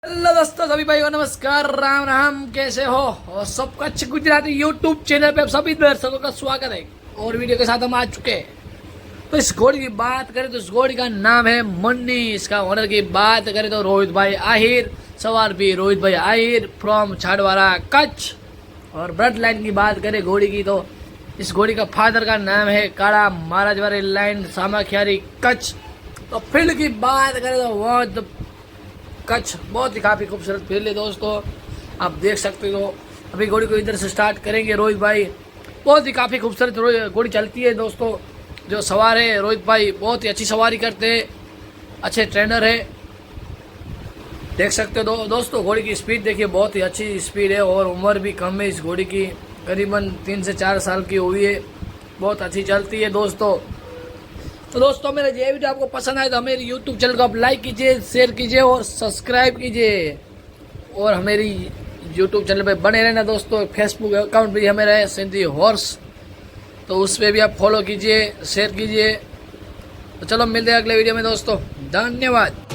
Hello दोस्तों, सभी भाई को नमस्कार, राम राम। कैसे हो? और सब कच्छ गुजराती यूट्यूब चैनल पे आप सभी दर्शकों का स्वागत है। और वीडियो के साथ हम आ चुके हैं। तो इस घोड़ी की बात करें तो इस घोड़ी का नाम है मुन्नी। इसका ओनर की बात करें तो रोहित भाई आहिर, सवार भी रोहित भाई आहिर फ्रॉम छाड़वाड़ा कच्छ। और ब्लड लाइन की बात करें घोड़ी की तो इस घोड़ी का फादर का नाम है काड़ा महाराजवाड़ी लाइन सामाख्यारी कच्छ। तो फील्ड की बात करें तो बहुत कच्छ बहुत ही काफ़ी खूबसूरत फील्ड है दोस्तों, आप देख सकते हो। अभी घोड़ी को इधर से स्टार्ट करेंगे रोहित भाई। बहुत ही काफ़ी खूबसूरत घोड़ी चलती है दोस्तों। जो सवार है रोहित भाई बहुत ही अच्छी सवारी करते हैं, अच्छे ट्रेनर है। देख सकते हो दोस्तों, घोड़ी की स्पीड देखिए, बहुत ही अच्छी स्पीड है। और उम्र भी कम है इस घोड़ी की, करीबन 3 से 4 साल की हुई है। बहुत अच्छी चलती है दोस्तों। तो दोस्तों, मेरा ये वीडियो आपको पसंद आए तो मेरी यूट्यूब चैनल को आप लाइक कीजिए, शेयर कीजिए और सब्सक्राइब कीजिए। और हमारी यूट्यूब चैनल पे बने रहना दोस्तों। फेसबुक अकाउंट भी हमें है सिंधी हॉर्स, तो उस पर भी आप फॉलो कीजिए, शेयर कीजिए। तो चलो मिलते हैं अगले वीडियो में दोस्तों, धन्यवाद।